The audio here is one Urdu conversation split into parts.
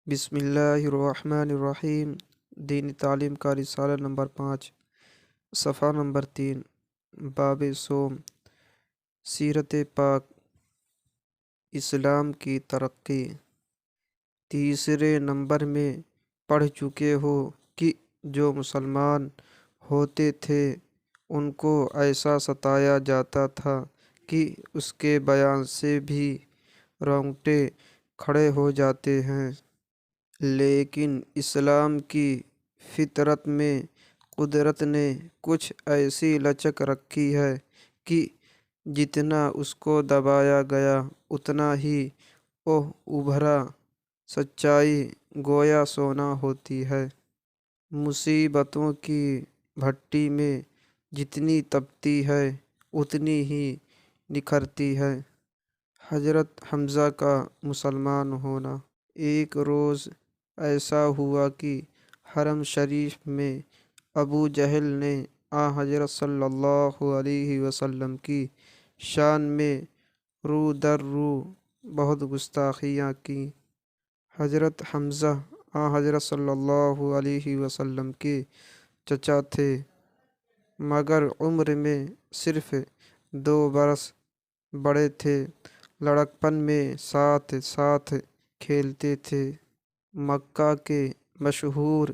بسم اللہ الرحمن الرحیم۔ دینی تعلیم کا رسالہ نمبر 5، صفحہ نمبر 3، باب صوم۔ سیرت پاک، اسلام کی ترقی۔ تیسرے نمبر میں پڑھ چکے ہو کہ جو مسلمان ہوتے تھے ان کو ایسا ستایا جاتا تھا کہ اس کے بیان سے بھی رونگٹے کھڑے ہو جاتے ہیں، لیکن اسلام کی فطرت میں قدرت نے کچھ ایسی لچک رکھی ہے کہ جتنا اس کو دبایا گیا اتنا ہی وہ ابھرا۔ سچائی گویا سونا ہوتی ہے، مصیبتوں کی بھٹی میں جتنی تپتی ہے اتنی ہی نکھرتی ہے۔ حضرت حمزہ کا مسلمان ہونا۔ ایک روز ایسا ہوا کہ حرم شریف میں ابو جہل نے حضرت صلی اللہ علیہ وسلم کی شان میں رو در رو بہت گستاخیاں کیں۔ حضرت حمزہ حضرت صلی اللہ علیہ وسلم کے چچا تھے، مگر عمر میں صرف 2 برس بڑے تھے۔ لڑکپن میں ساتھ ساتھ کھیلتے تھے، مکہ کے مشہور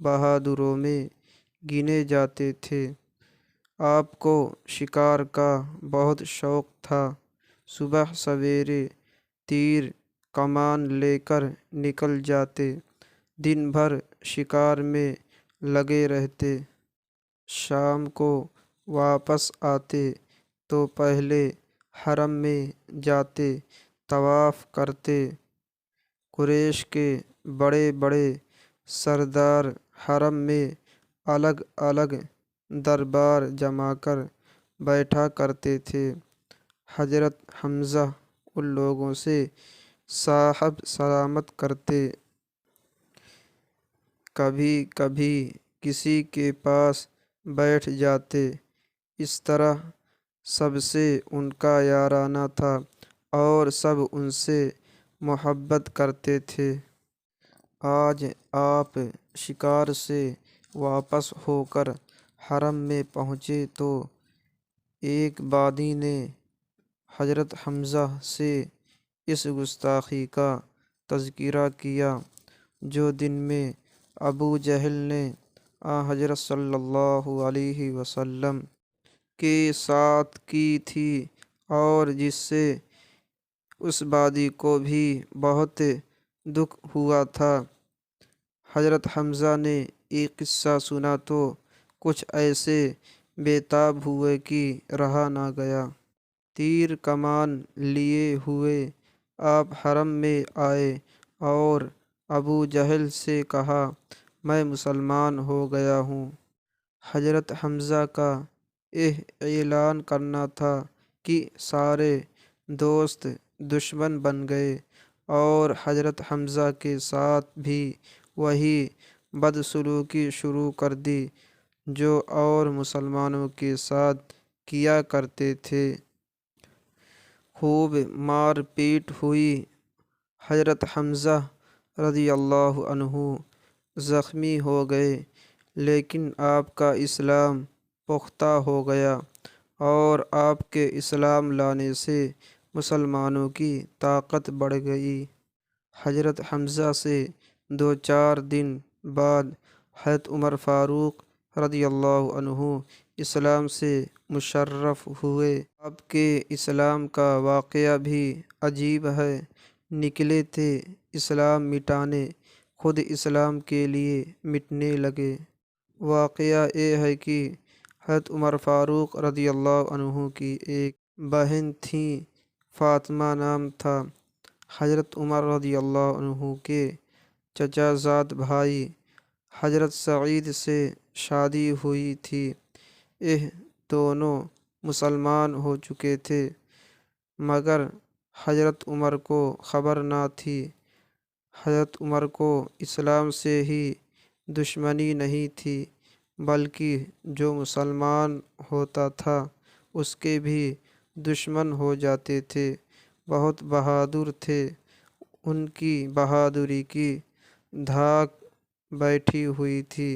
بہادروں میں گنے جاتے تھے۔ آپ کو شکار کا بہت شوق تھا۔ صبح سویرے تیر کمان لے کر نکل جاتے، دن بھر شکار میں لگے رہتے۔ شام کو واپس آتے تو پہلے حرم میں جاتے، طواف کرتے۔ قریش کے بڑے بڑے سردار حرم میں الگ الگ دربار جما کر بیٹھا کرتے تھے۔ حضرت حمزہ ان لوگوں سے صاحب سلامت کرتے، کبھی کبھی کسی کے پاس بیٹھ جاتے۔ اس طرح سب سے ان کا یارانہ تھا اور سب ان سے محبت کرتے تھے۔ آج آپ شکار سے واپس ہو کر حرم میں پہنچے تو ایک بادی نے حضرت حمزہ سے اس گستاخی کا تذکرہ کیا جو دن میں ابو جہل نے حضرت صلی اللہ علیہ وسلم کے ساتھ کی تھی، اور جس سے اس بادی کو بھی بہت دکھ ہوا تھا۔ حضرت حمزہ نے ایک قصہ سنا تو کچھ ایسے بے تاب ہوئے کہ رہا نہ گیا۔ تیر کمان لیے ہوئے آپ حرم میں آئے اور ابو جہل سے کہا، میں مسلمان ہو گیا ہوں۔ حضرت حمزہ کا اعلان کرنا تھا کہ سارے دوست دشمن بن گئے اور حضرت حمزہ کے ساتھ بھی وہی بدسلوکی شروع کر دی جو اور مسلمانوں کے ساتھ کیا کرتے تھے۔ خوب مار پیٹ ہوئی۔ حضرت حمزہ رضی اللہ عنہ زخمی ہو گئے، لیکن آپ کا اسلام پختہ ہو گیا اور آپ کے اسلام لانے سے مسلمانوں کی طاقت بڑھ گئی۔ حضرت حمزہ سے 2-4 دن بعد حضرت عمر فاروق رضی اللہ عنہ اسلام سے مشرف ہوئے۔ آپ کے اسلام کا واقعہ بھی عجیب ہے۔ نکلے تھے اسلام مٹانے، خود اسلام کے لیے مٹنے لگے۔ واقعہ یہ ہے کہ حضرت عمر فاروق رضی اللہ عنہ کی ایک بہن تھیں، فاطمہ نام تھا۔ حضرت عمر رضی اللہ عنہ کے چچا زاد بھائی حضرت سعید سے شادی ہوئی تھی۔ یہ دونوں مسلمان ہو چکے تھے، مگر حضرت عمر کو خبر نہ تھی۔ حضرت عمر کو اسلام سے ہی دشمنی نہیں تھی، بلکہ جو مسلمان ہوتا تھا اس کے بھی دشمن ہو جاتے تھے۔ بہت بہادر تھے، ان کی بہادری کی دھاک بیٹھی ہوئی تھی۔